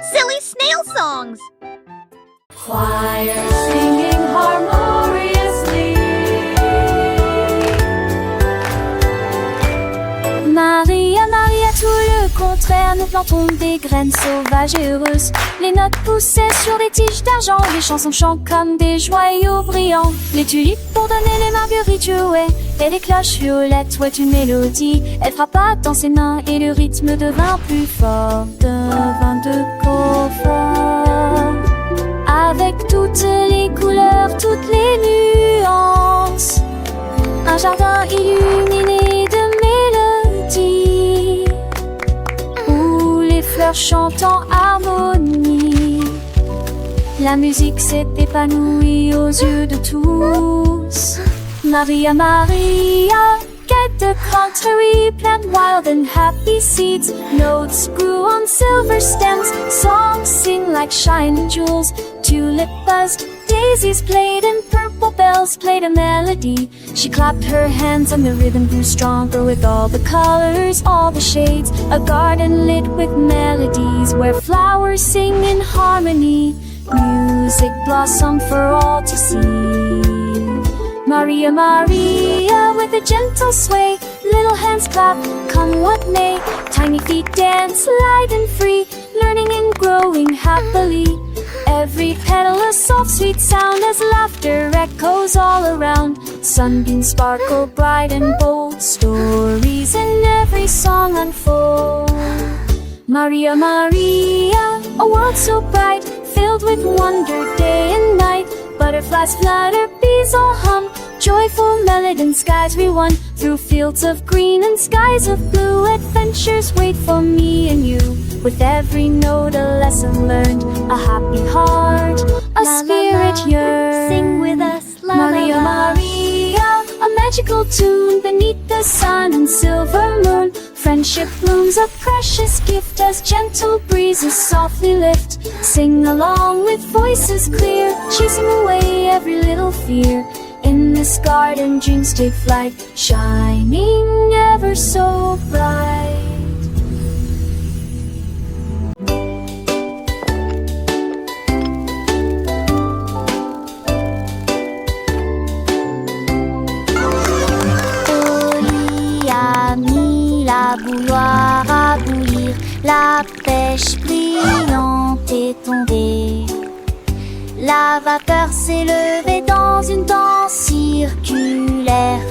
Silly snail songs. Choir singing harmoniously. Maria, Maria, tout le contraire, nous plantons des graines sauvages et heureuses. Les notes poussaient sur des tiges d'argent, les chansons chantent comme des joyaux brillants. Les tulipes pour donner les marguerites jouaient, et les cloches violettes ouaient une mélodie. Elle frappa dans ses mains et le rythme devint plus fort, devint de confort. Avec toutes les couleurs, toutes les nuances, un jardin illuminé de mélodies, où les fleurs chantent en harmonie. La musique s'est épanouie aux yeux de tous. Maria, Maria, get the contrary, plant wild and happy seeds. Notes grew on silver stems, songs sing like shining jewels. Tulip buzzed, daisies played, and purple bells played a melody. She clapped her hands and the rhythm grew stronger with all the colors, all the shades. A garden lit with melodies where flowers sing in harmony. Music blossomed for all to see. Maria, Maria, with a gentle sway, little hands clap, come what may. Tiny feet dance light and free, learning and growing happily. Every petal a soft sweet sound as laughter echoes all around. Sunbeams sparkle bright and bold, stories in every song unfold. Maria, Maria, a world so bright, filled with wonder day and night. Butterflies flutter, bees all hum, joyful melody skies we run. Through fields of green and skies of blue, adventures wait for me and you. With every note a lesson learned, a happy heart, a spirit yearns. Sing with us, la Maria, la la. Maria, a magical tune beneath the sun and silver moon. Friendship blooms a precious gift as gentle breezes softly lift. Sing along with voices clear, chasing away every little fear. In this garden dreams take flight, shining ever so bright. La bouilloire à bouillir, la pêche brillante est tombée. La vapeur s'est levée dans une danse circulaire,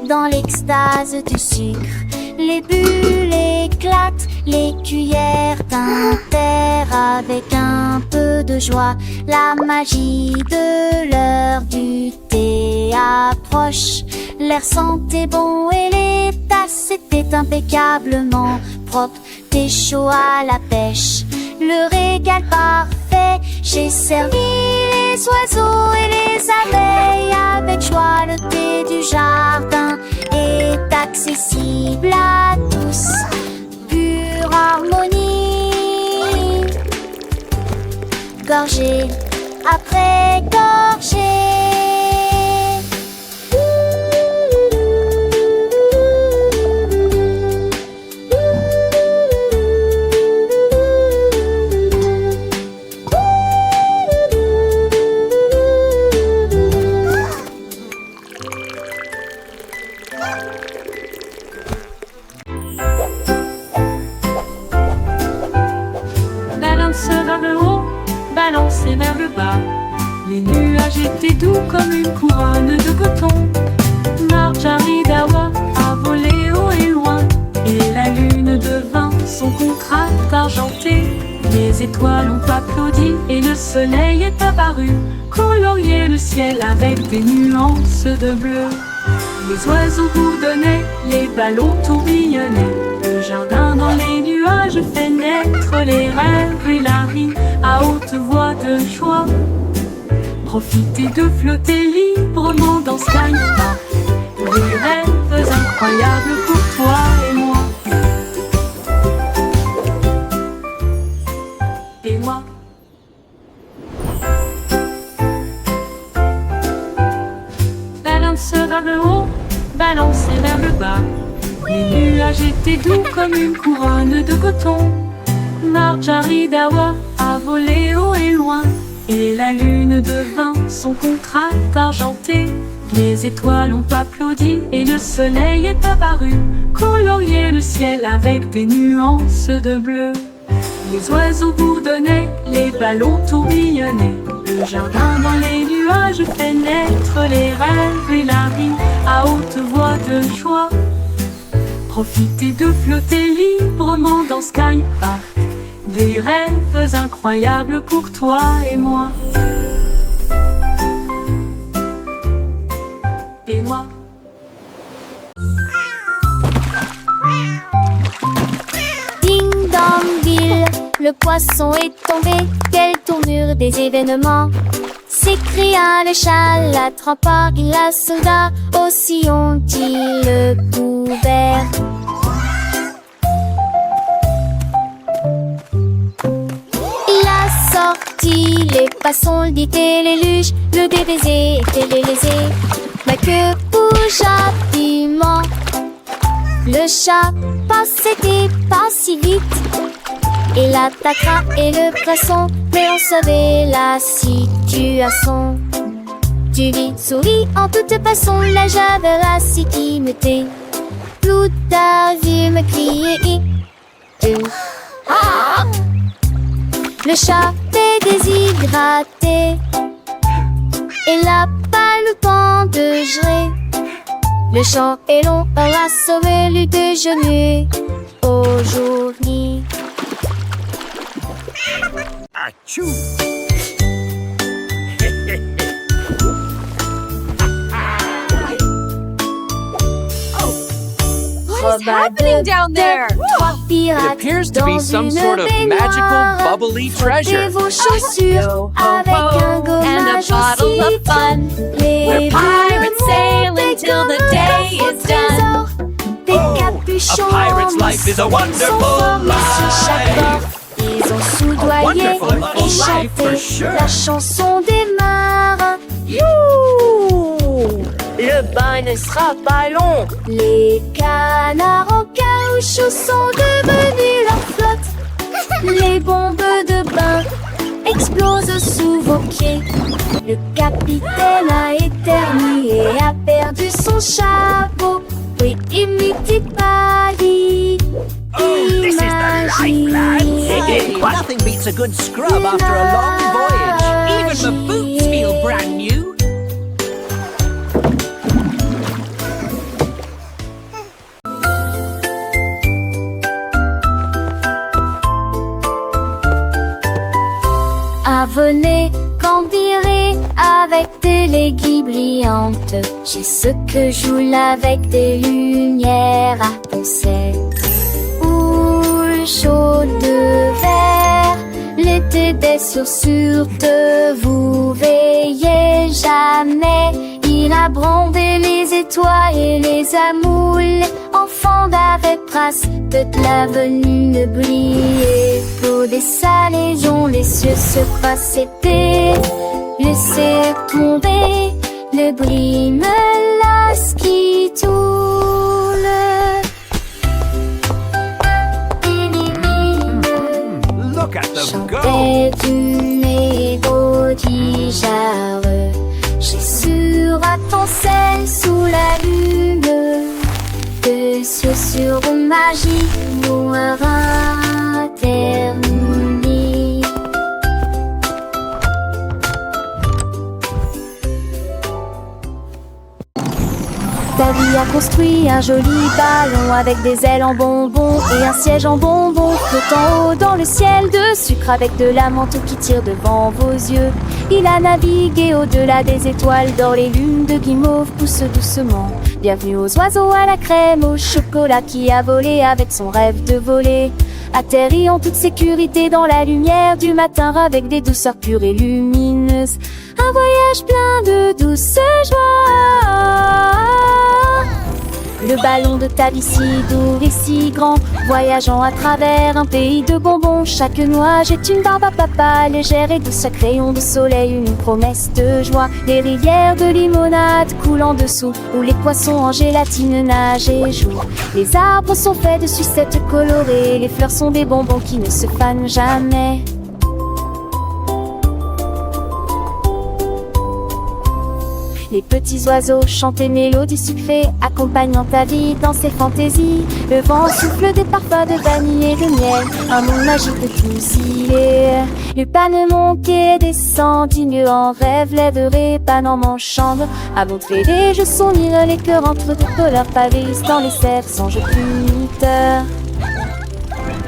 dans l'extase du sucre. Les bulles éclatent, les cuillères tintèrent avec un peu de joie. La magie de l'heure du thé approche. L'air sentait bon et les tasses étaient impeccablement propres. Thé chaud à la pêche, le régal parfait. J'ai servi les oiseaux et les abeilles avec joie. Le thé du jardin est accessible à tous. Pure harmonie, gorgée après gorgée. Balanceur vers le haut, balancé vers le bas. Les nuages étaient doux comme une couronne de coton. Marjaridawa a volé haut et loin, et la lune devint son contraste argenté. Les étoiles ont applaudi et le soleil est apparu, colorier le ciel avec des nuances de bleu. Les oiseaux bourdonnaient, les ballons tourbillonnaient. Le jardin dans les nuages fait naître les rêves et la vie à haute voix de joie. Profitez de flotter librement dans Sky Park. Des rêves incroyables pour toi et moi. Et moi. Balanceur vers le haut, balancé vers le bas. Les nuages étaient doux comme une couronne de coton. Marjaridawa volé haut et loin, et la lune devint son contraste argenté. Les étoiles ont applaudi et le soleil est apparu, colorier le ciel avec des nuances de bleu. Les oiseaux bourdonnaient, les ballons tourbillonnaient, le jardin dans les nuages fait naître les rêves et la vie à haute voix de joie. Profitez de flotter librement dans Sky Park, des rêves incroyables pour toi et moi. Et moi. Ding dong ville, le poisson est tombé, quelle tournure des événements, s'écria le chat, l'attrapant la soldat, aussi ont-ils le couvert. Il a sorti les passons, le dit et les luges, le DBZ était lésé, ma queue bouge rapidement. Le chat passait pas si vite, il attaquera et le poisson, mais on savait la situation. Tu vis, souris en toute façon, la javerasse qui me tait. Tout a vu me crier. Le chat est déshydraté, il n'a pas le temps de gérer. Le champ est long, on a sauvé le déjeuner aujourd'hui. Achou! What is happening down there? It appears to be some sort of magical, bubbly treasure. Vos chaussures avec un And a gommage bottle aussi. of fun. Les We're pirates sailing till the day is done. Des capuchons A pirate's life is a wonderful life. Chaque bord, ils ont soudoyé Wonderful et life chanté for sure. la chanson des marins. Le bain ne sera pas long. Les canards en caoutchouc sont devenus leur flotte. Les bombes de bain explosent sous vos pieds. Le capitaine a éternué et a perdu son chapeau. Oui, imite pas dit. This is the life, lads. Nothing beats a good scrub after a long voyage. Even the boots feel brand new. Venez, cambirer avec des léguilles brillantes. J'ai ce que joue avec des lumières à poncettes. Houle chaude de verre, l'été des chaussures de vous veillez jamais. Il a brandé les étoiles et les amoules. Enfants d'avec trace de l'avenue briller. Pour des salaisons, les cieux se passent été. Laissez tomber le bris me lasse qui tourne. Look at them go. Chantait du négociare. J'ai sur à ton sel sous la lune. De cieux sur magie noire terminée. Davy a construit un joli ballon avec des ailes en bonbons et un siège en bonbons flottant haut dans le ciel de sucre avec de la menthe qui tire devant vos yeux. Il a navigué au-delà des étoiles d'or, les lunes de guimauve poussent doucement. Bienvenue aux oiseaux à la crème, au chocolat qui a volé avec son rêve de voler. Atterri en toute sécurité dans la lumière du matin avec des douceurs pures et lumineuses. Un voyage plein de douce joie. Le ballon de Davy si doux et si grand, voyageant à travers un pays de bonbons. Chaque nuage est une barbe à papa, légère et douce, chaque rayon de soleil une promesse de joie. Les rivières de limonade coulent en dessous, où les poissons en gélatine nagent et jouent. Les arbres sont faits de sucettes colorées, les fleurs sont des bonbons qui ne se fanent jamais. Les petits oiseaux chantent des mélodies sucrées, accompagnant ta vie dans ses fantaisies. Le vent souffle des parfums de vanille et de miel, un monde magique de tous y est. Le panneau monte et descend, digne en rêve, lèverai pas dans mon chambre. À montrer les jeux sont lire les cœurs entre deux couleurs pavés dans les cerfs sans jeu puniteurs.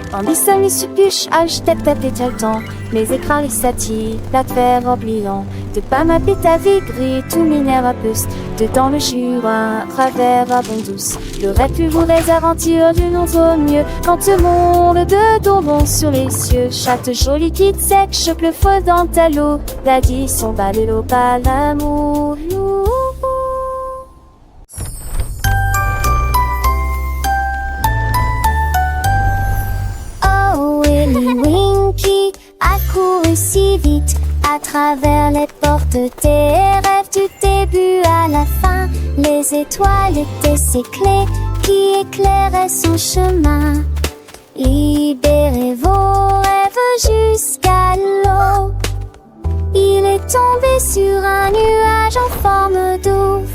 Tandis que les suppuches, tête et le temps, les écrans, les satis, la terre oubliant. De pas m'appeler ta vie gris, tout minère à puce. Dedans le jura, à travers à bon douce. J'aurais pu vous les aventures d'une autre mieux. Quand le monde de tombons sur les cieux, chaque jolie kit sec, choque le feu dans ta l'eau. L'addition bat de l'eau, pas l'amour. Winky a couru si vite à travers les portes des rêves du début à la fin. Les étoiles étaient ses clés qui éclairaient son chemin. Libérez vos rêves jusqu'à l'eau. Il est tombé sur un nuage en forme d'ouf.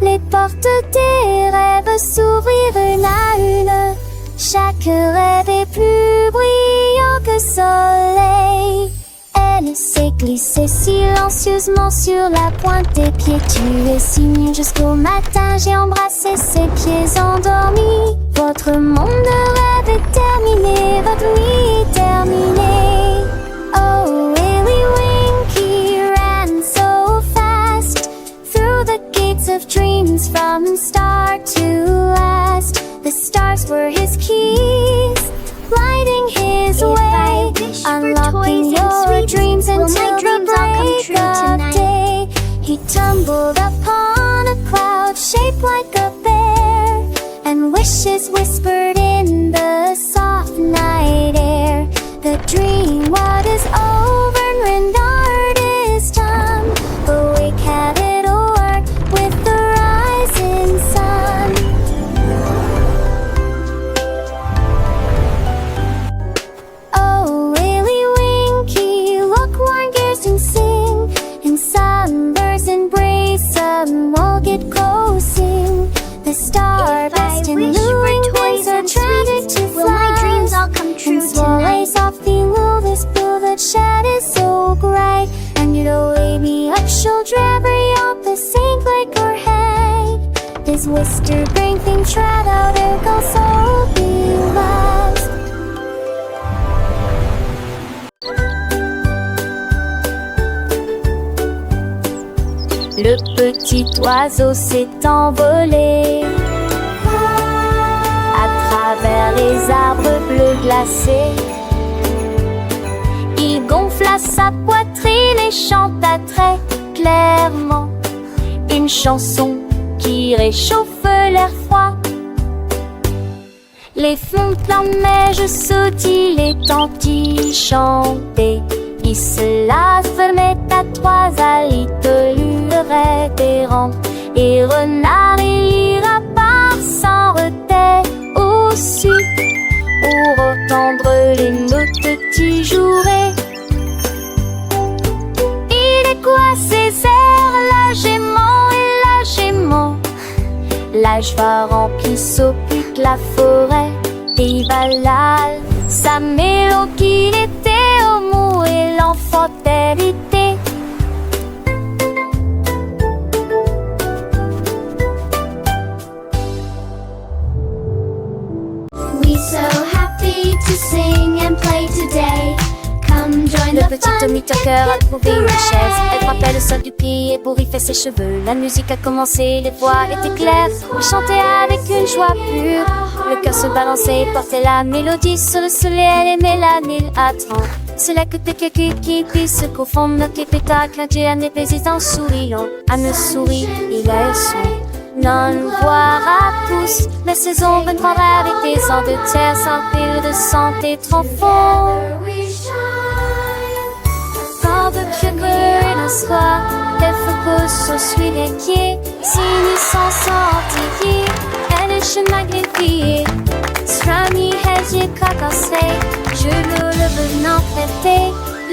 Les portes des rêves s'ouvrirent une à une. Chaque rêve est plus brillant que soleil. Elle s'est glissée silencieusement sur la pointe des pieds. Tu es si mignon jusqu'au matin. J'ai embrassé ses pieds endormis. Votre monde de rêve est terminé. Votre nuit est terminée. Oh, Willy Winky ran so fast through the gates of dreams from start to last. The stars were his keys, lighting his way, unlocking your dreams until the break of day. He tumbled upon a cloud shaped like a bear, and wishes whispered in the soft night air. The dream what is over and rendered is done, but we have it all work with the rising sun. Sunbursts embrace some will get closing. The stardust and luring things are tragic to fly. Will my dreams all come true tonight? Softly will this blue that shed is so bright. And you'll lay me up shoulder every up the sink like her head. This whisper bring things trad out there go so be lost. Le petit oiseau s'est envolé à travers les arbres bleus glacés. Il gonfla sa poitrine et chanta très clairement une chanson qui réchauffe l'air froid. Les fontes en neige sautillent, les tantilles chantaient. Il se la fermait à trois alitelus révérend. Et renard il ira par sans retrait aussi pour entendre les notes qui joueraient. Il est quoi ces airs, la gémant et la gémant. L'âge va remplir s'occupe la forêt des Valhall. Sa mélodie qu'il était au mou et l'enfant hérité. We so happy to sing and play today. Come join Le the petit fun Tommy Tucker a trouvé une chaise. Elle frappait le sol du pied et bourriffait ses cheveux. La musique a commencé, les voix étaient claires. Il chantait avec une joie pure. Le cœur se balançait et portait la mélodie sur le soleil. Elle aimait la mille à 30. C'est là que tes qui puissent se confondre. Notre spectacle, un dieu, un président souriant. À me sourit, il a son non voir à tous. La saison reprendra avec des ans de terre sans fil de santé trop fort. Sans de sugar un soir, elle repose sur celui des pieds. Si nous sommes sentiers, elle est chemin greffé. Strami hedge cacassé, je le venant traité.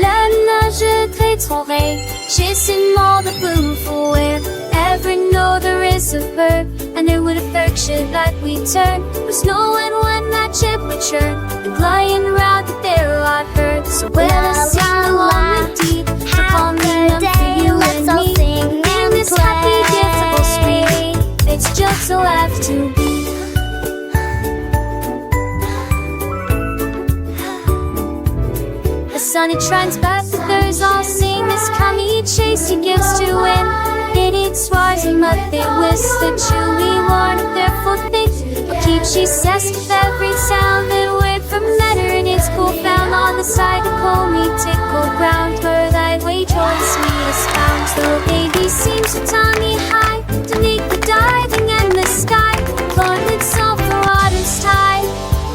La nage très trouvée. chasing all the blue for wherever know there is a verb, and there would a berg ship like we turn. Was knowing when that ship would churn, and lying around the there I heard. So when I sing along with deep, upon the for you and me, in this happy giftable spring, it's just so have to be. The sun it shines back, the birds all sing. This kami chase he gives to win. It eats swars and mud they whisk the chewy warn of their foot things. Keep she says with every sound that word from letter and it's cool found on the side of me tickle ground where thy way towards me is found. So baby seems to tie me high to make the diving and the sky learn itself for autumn's tide.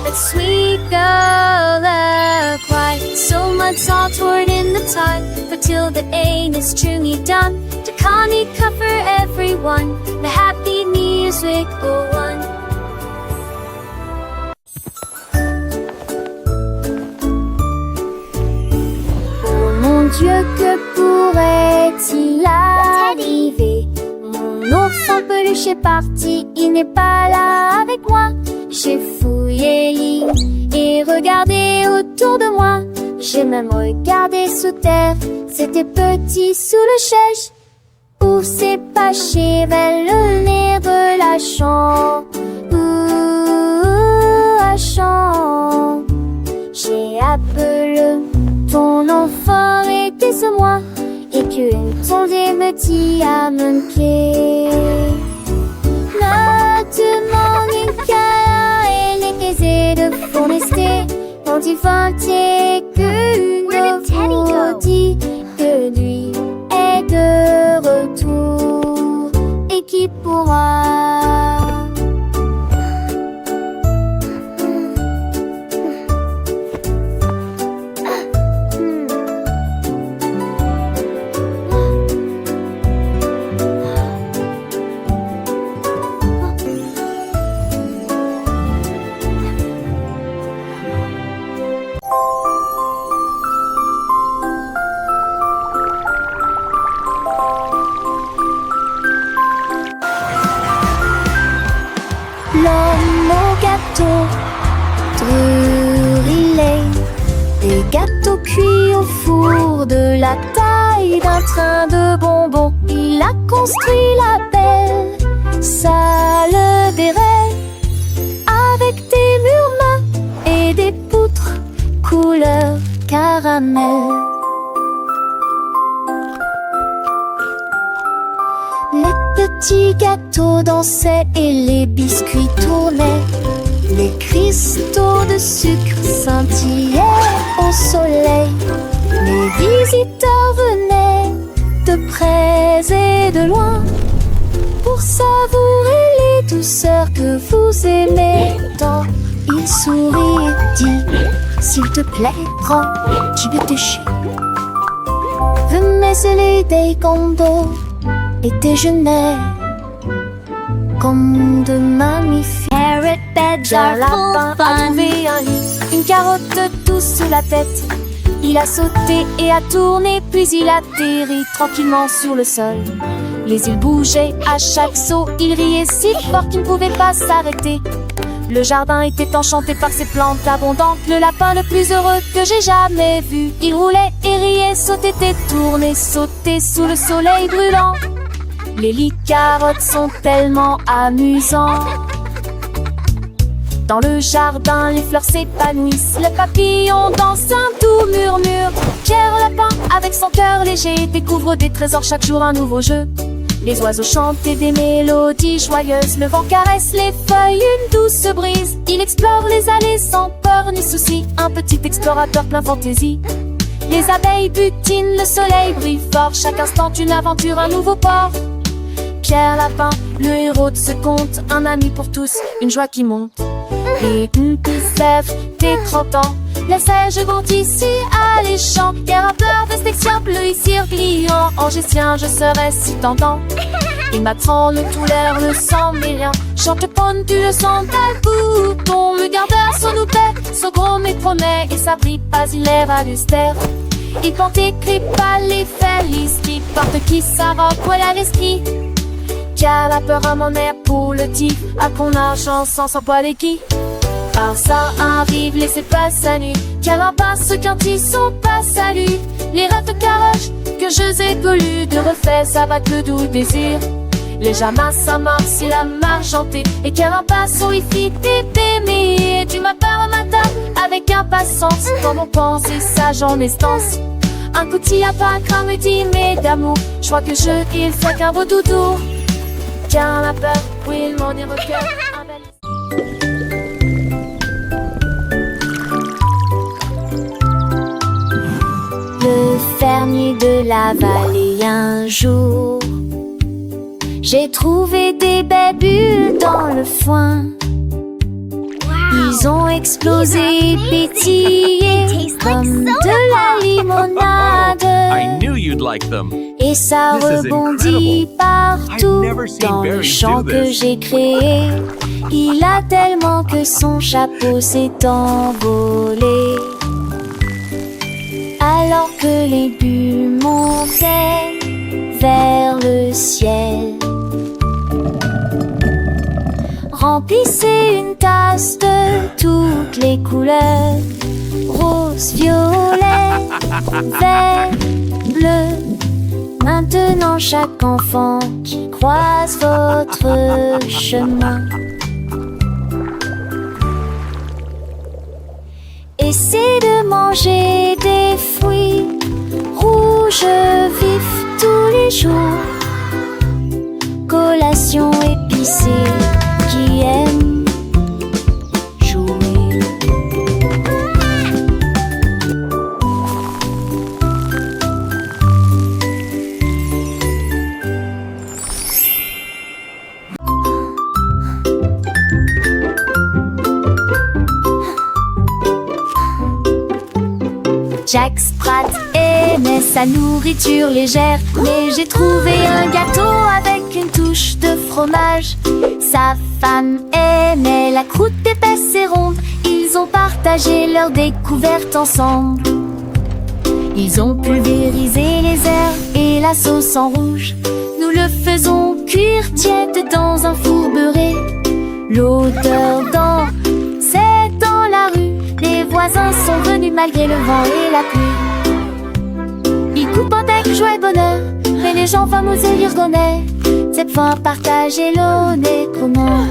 That sweet girl a cry, so much all toward in the tide, but till the ain is truly done, to Connie cover everyone, the happy music go on. Oh mon Dieu, que pourrait-il arriver? Mon ours en peluche est parti, il n'est pas là avec moi. J'ai fouillé et regardé autour de moi. J'ai même regardé sous terre, c'était petit sous le chèche. Où s'est caché vers le nez de la chambre. La chambre. J'ai appelé ton enfant était ce moi, et qu'une tondée me dit à mon pied. Maintenant une et les baisers de forester, quand il vantait qu'une vous dit que lui est de retour et qui pourra. L'homme au gâteau, brûlé, des gâteaux cuits au four de la taille d'un train de bonbons. Il a construit la belle salle des rêves avec des murs mains et des poutres couleur caramel. Les petits gâteaux dansaient et les biscuits tournaient. Les cristaux de sucre scintillaient au soleil. Les visiteurs venaient de près et de loin pour savourer les douceurs que vous aimez tant. Il sourit et dit: s'il te plaît, prends du déchet. Venez des condos et déjeuner comme de mammifères. Carrot beds are full A fun. trouvé un lit, une carotte douce sous la tête. Il a sauté et a tourné, puis il atterrit tranquillement sur le sol. Les îles bougeaient à chaque saut, il riait si fort qu'il ne pouvait pas s'arrêter. Le jardin était enchanté par ses plantes abondantes. Le lapin le plus heureux que j'ai jamais vu. Il roulait et riait, sautait et tournait, sautait sous le soleil brûlant. Les lits carottes sont tellement amusants. Dans le jardin, les fleurs s'épanouissent. Le papillon danse un doux murmure. Pierre Lapin, avec son cœur léger, découvre des trésors chaque jour, un nouveau jeu. Les oiseaux chantent des mélodies joyeuses. Le vent caresse les feuilles, une douce brise. Il explore les allées sans peur ni souci. Un petit explorateur plein fantaisie. Les abeilles butinent, le soleil brille fort. Chaque instant une aventure, un nouveau port. Pierre Lapin, le héros de ce conte, un ami pour tous, une joie qui monte. Et une sève, tes 30 ans, les seiges vont ici alléchants. Et rappeur de section bleu ici pliant. Angécien, je serai si tentant. Il m'attend le tout l'air, le sang mêlant. Chante pontu, le sang d'un bouton. Le gardeur, son oupet, son gros mais promet. Et sa brille pas, il est valustère. Ils portent écrit par les felici, porte qui s'arrête à l'esprit. Car la peur à mon air pour le tif, à qu'on a chance sans pas les qui. Alors ça arrive, laissez pas salut, car en passe quand ils sont pas salut. Les rêves de carroche que je ai voulu de refaire, ça va le doux désir. Les jamas ça marche, c'est la marche chantée, et car en passe où il fit t'aimer. Tu m'appelles au matin avec impatience, comme on pense et sage en estance. Un coup t'y a pas quand me dit mais d'amour, je crois que il fait qu'un beau doudou. Car la peur, oui, mon ira au cœur. Le fermier de la vallée un jour, j'ai trouvé des belles bulles dans le foin. Ils ont explosé, pétillé comme de la limonade. I knew you'd like them. Et ça This is rebondit incredible. partout I've never seen dans le berries champ do que this. j'ai créé. Il a tellement que son chapeau s'est envolé. Alors que les bulles montaient vers le ciel. Remplissez une tasse de toutes les couleurs, rose, violet, vert, bleu. Maintenant chaque enfant qui croise votre chemin, essaie de manger des fruits rouges vifs tous les jours. Collation épicée qui aime jouer. Jack Sprat aimait sa nourriture légère, mais j'ai trouvé un gâteau avec une touche de fromage. Sa femme aimait la croûte épaisse et ronde. Ils ont partagé leur découverte ensemble. Ils ont pulvérisé les herbes et la sauce en rouge. Nous le faisons cuire tiède dans un four beurré. L'odeur c'est dans la rue. Les voisins sont venus malgré le vent et la pluie. Ils coupent avec joie et bonheur, mais les gens fameux et l'irgonais, c'est pouvoir partager l'honnête comment.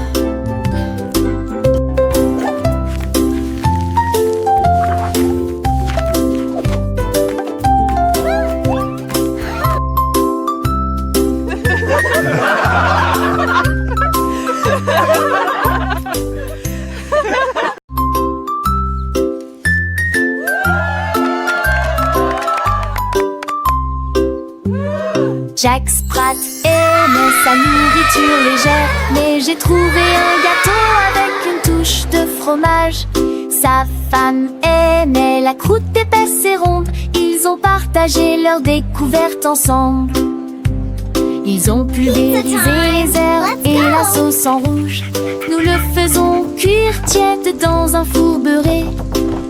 Jack Sprat aimait sa nourriture légère, mais j'ai trouvé un gâteau avec une touche de fromage. Sa femme aimait la croûte épaisse et ronde. Ils ont partagé leur découverte ensemble. Ils ont pulvérisé les herbes et la sauce en rouge. Nous le faisons cuire tiède dans un four beurré.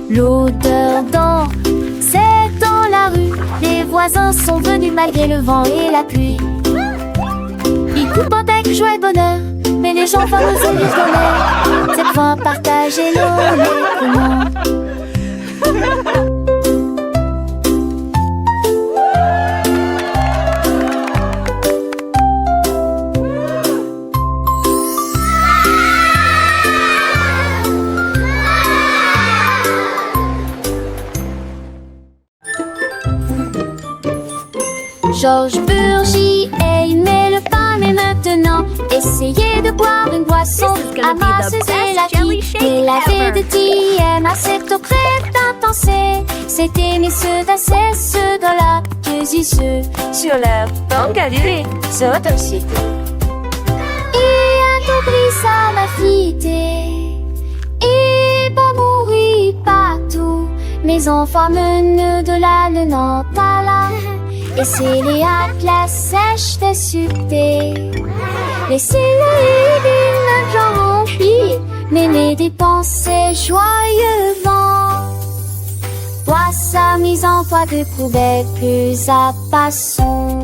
L'odeur c'est dans la rue. Les voisins sont venus malgré le vent et la pluie. Ils coupent avec joie et bonheur, mais les gens fameux et l'irgonais, c'est pouvoir partager l'honnêtement. Georges Burgy aimait le pain, mais maintenant essayez de boire une boisson amasseuse et la vie. Et la vie de TM à cette auprès d'intensé. C'est aimer ceux d'assez, ceux dans la ceux sur leur bangalé, ceux aussi. Et un tobri ça m'a fité. Et pas mourir partout. Mes enfants menent de la Nantes. Et c'est les atlas sèches de succès. Laissez-le d'une genre remplie, mais les dépenses joyeux vent. Bois sa mise mise en toit de poubelle, plus à passons.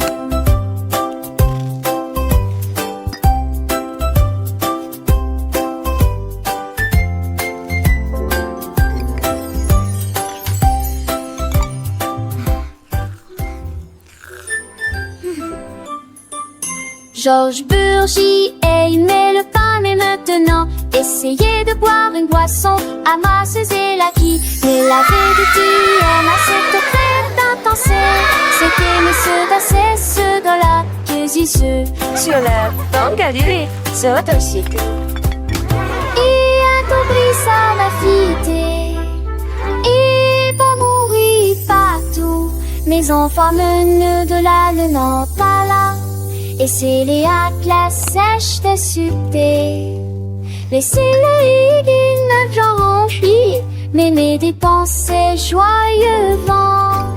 Georges Burgy aimait le pain, mais maintenant essayez de boire une boisson à masseuse la qui. Mais la vérité est à cette crème d'intensité. C'était Monsieur Basset, ce gars-là, que j'y suis sur la banque à l'île, sur ton cycle. Et a compris ça, ma fille, et pas mourir partout. Mes enfants menent de là, ne n'en pas là. Et c'est les atlas sèches de succès. Laissez-le une genre envie, mais mes dépenses joyeux vent.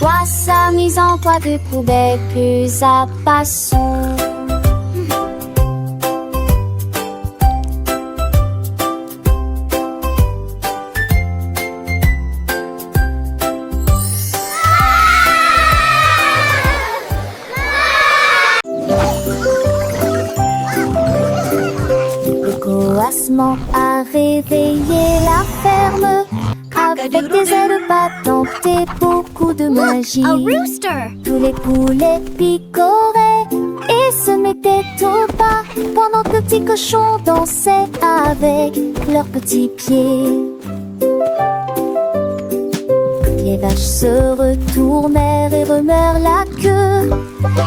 Vois sa mise en toit de poubelle, plus à passons. A réveillé la ferme avec des ailes battantes et beaucoup de magie. Tous les poulets picoraient et se mettaient au pas pendant que le petit cochon dansait avec leurs petits pieds. Les vaches se retournèrent et remuèrent la queue.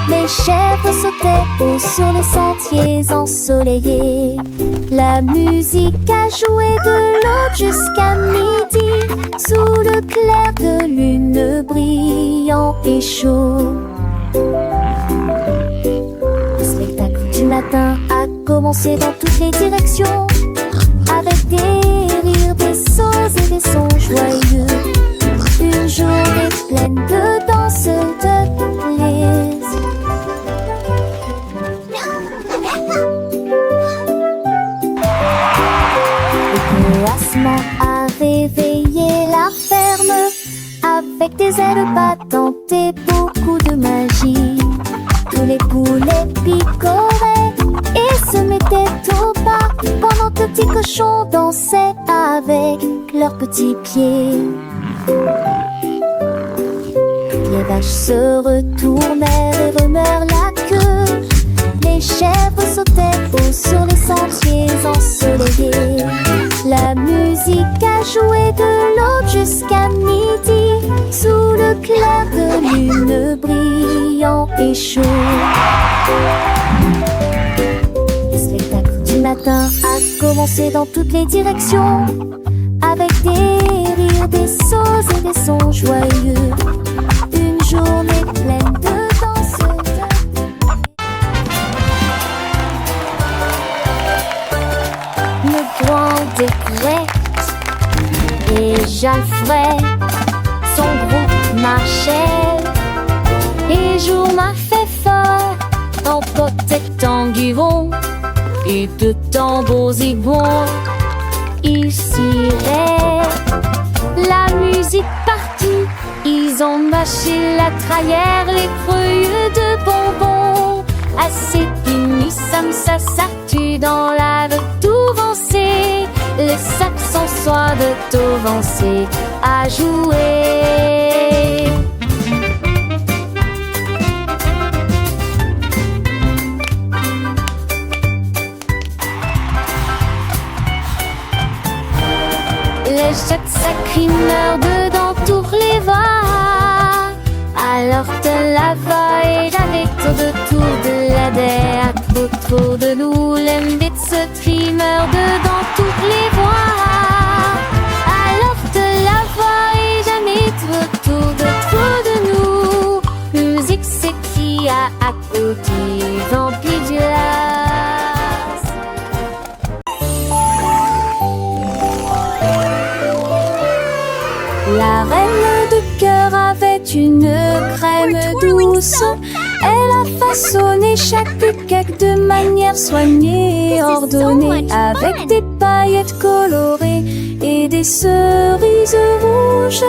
Les chèvres sautaient haut sur les sentiers ensoleillés. La musique a joué de l'aube jusqu'à midi, sous le clair de lune brillant et chaud. Le spectacle du matin a commencé dans toutes les directions, avec des rires, des sauts et des sons joyeux. Une journée pleine de danse, de plaisir. Le coassement a réveillé la ferme avec des ailes battantes et beaucoup de magie. Tous les poulets picoraient et se mettaient au pas pendant que le petit cochon dansait avec leurs petits pieds. Les vaches se retournèrent et remuèrent la queue. Les chèvres sautaient haut sur les sentiers ensoleillés. La musique a joué de l'aube jusqu'à midi, sous le clair de lune brillant et chaud. Le spectacle du matin a commencé dans toutes les directions, avec des rires, des sauts et des sons joyeux. Une journée pleine de danse. Le grand découverte et Jalfred, son groupe marchait. Et jour m'a fait fort en protectant Guivon et de tambours zigons. Ils ciraient la musique partout. Ils ont mâché la trayère, les creux de bonbons. Assez fini, ça s'artue dans la de tout vancer. Les saxons soient de tout vancer à jouer. Les jets sacrimeurs dedans tous les voix. Alors de la vaille, avec autour de la der, autour de nous, l'embit se trimeur dedans toutes les voix. Alors de la vaille, jamais autour de nous, musique c'est qui a applaudi, vampire du las. La reine de cœur avait une crème douce. Elle a façonné chaque cake de manière soignée et ordonnée, avec des paillettes colorées et des cerises rouges. rouges.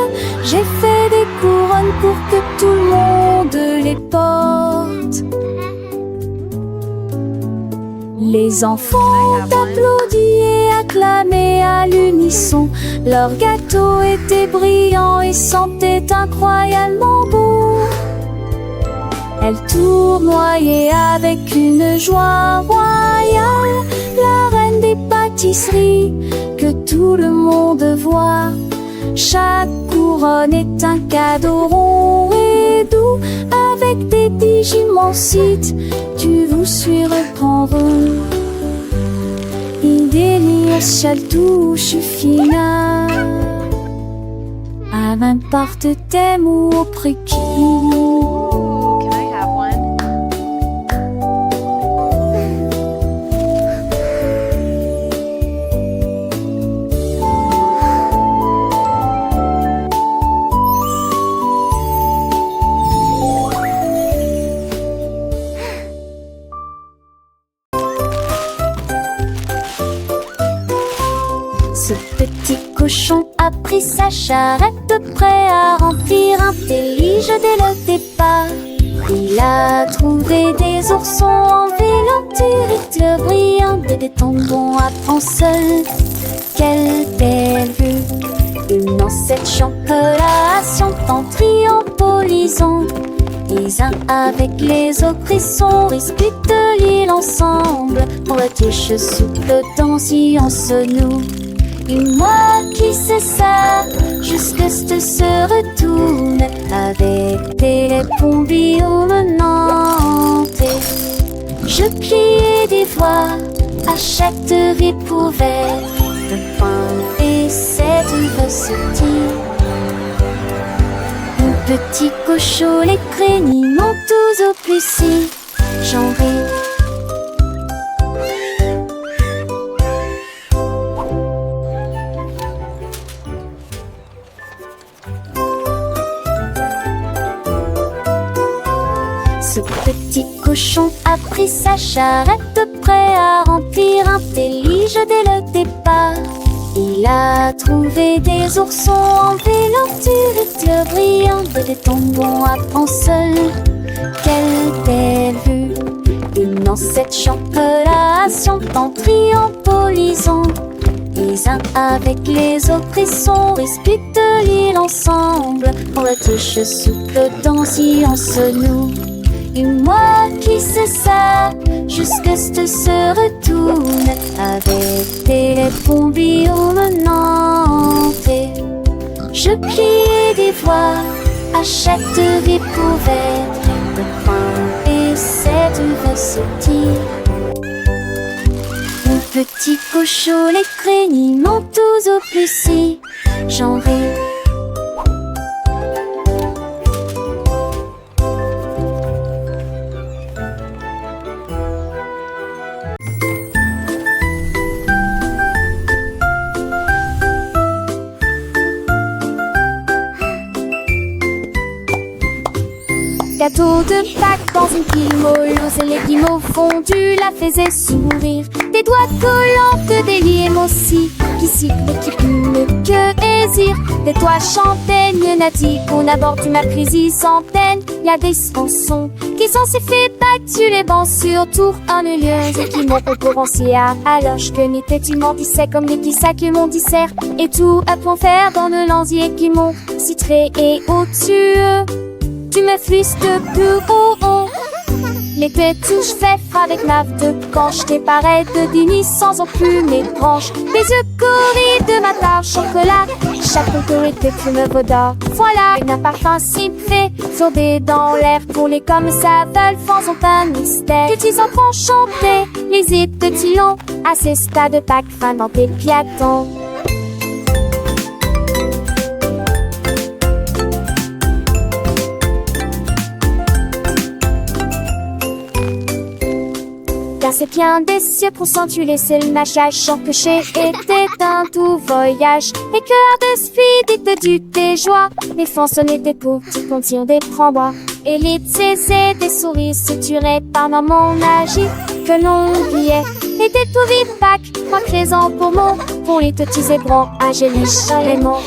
J'ai fait des couronnes pour que tout le monde les porte. Les enfants applaudissent et acclamaient à l'unisson. Leur gâteau était brillant et sentait incroyablement bon. Elles tournoyaient avec une joie royale, la reine des pâtisseries que tout le monde voit. Chaque couronne est un cadeau rond et doux, avec des bijoux immenses, tu vous suis reprendre. Idéal seul touche finale, à n'importe thème ou au précis. Can I have one? Ce petit cochon a pris sa charrette, prêt à remplir un délige dès le départ. Il a trouvé des oursons en vélo, brillants, des tombons à prendre seul. Quelle belle vue! Une ancêtre chocolat en triompholisant. Les uns avec les autres, ils sont disputent l'île ensemble. On va toucher sous le temps si on se noue. Et moi qui sais ça, jusque se retourne avec des pompillons menantés. Je pliais des voix à chaque ripouvette de pain et cette recetille. Mon petit cochon, les crénis m'ont tous au plus si j'en ris. Ce petit cochon a pris sa charrette, prêt à remplir un délige dès le départ. Il a trouvé des oursons en vélo, brillants, des tombons à prendre seul. Quelle belle vue! Une ancêtre chocolat en triompholisant. Les uns avec les autres, ils sont disputent l'île ensemble. On la touche sous le dent si on se noue. Et moi qui sais ça, jusque se retourne avec des pompillons menantés. Je pliais des voix à chaque ripouvette de pain et cette recetille. Mon petit cochon, les crénis m'ont tous au plus si j'en ris. Gâteau de Pâques dans une pile molleuse, et les guimauves fondus la faisaient sourire. Des doigts collants de déliés aussi, qui sifflent et qui pument que hésire. Des toits chantaient, Nati, on aborde ma prise centaine. Y a des chansons qui sont si fait battus les bancs sur tour ennuyeuses et qui m'ont concurrencé alors que n'était tu m'en disais comme les qui que mon dissert et tout à point faire dans le lanzier qui m'ont citré et au-dessus. Tu me flisses de plus haut. L'été touche fait avec ma de quand je t'ai pareil de dîner sans en plus mes branches. Les yeux corris de ma tarte chocolat. Chaque autorité que me vaudra. Voilà, un parfum si fait. Sourdé dans l'air pour les comme ça veulent. Fans ont un mystère. Petits enfants chanter. Les hits de Tillon. À ces stades de Pâques, fin dans tes piatons. C'est bien des cieux pour s'en-tu laisser le mâchage. Chant que chez était un tout voyage. Et cœur de speed du tes joies. Les façonnés des pauvres qui contirent des frambois. Et les tsés des souris suturées par maman magie. Que l'on oubliait. Et des tout vives Pâques, moi présent pour mots. Pour les petits ébrons, angéliques, les mots.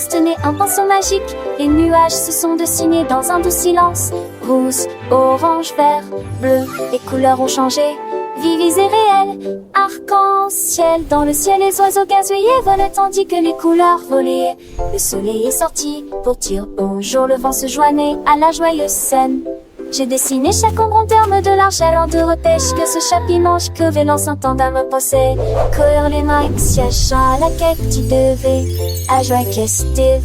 Goldilocks tenait un pinceau magique. Les nuages se sont dessinés dans un doux silence. Rouge, orange, vert, bleu, les couleurs ont changé. Vives et réelles, arc-en-ciel. Dans le ciel, les oiseaux gazouillaient volaient tandis que les couleurs volaient. Le soleil est sorti pour dire bonjour. Le vent se joignait à la joyeuse scène. J'ai dessiné chaque ombre en termes de l'argent de repêche. Que ce chapimanche que veut s'entendre me poser. Courir les mains, siège à la quête tu devais. À joie festive.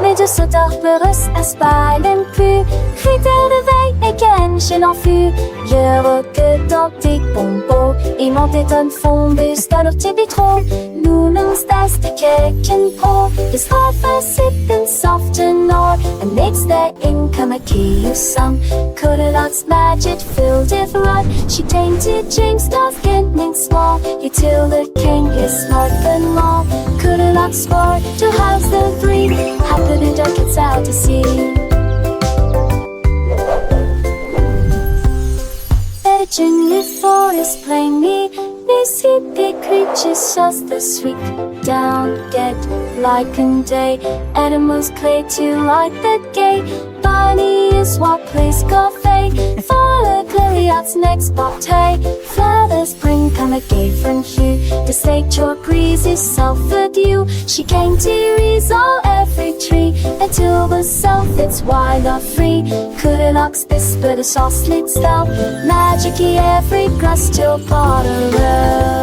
Mais de sauteurs peureux à même plus. Critères de veille et ken chez l'enfus. Je que dans tes pompos. Et mon téton fombus dans leur tibitro. Nous l'onstas de keken pro. Is half a sip and soft and all. And makes the income a key of some. Goldilocks magic filled with rod. She tainted James Doth getting small. You till the king is smart than all. Goldilocks sport to house the three. Happy the duck it's out to sea. Legend the forest plain me. These hippie creatures just the sweet down dead like a day. Animals clay to like the gay. Bunny is what plays cafe. Follow Goldilocks next bottle. Flowers bring come a gay from hue. The nature breeze is self-fed you. She came to resolve every tree. Until the self it's wild or free. Goldilocks whisper the soft slit spell. Magic every grass till bottle.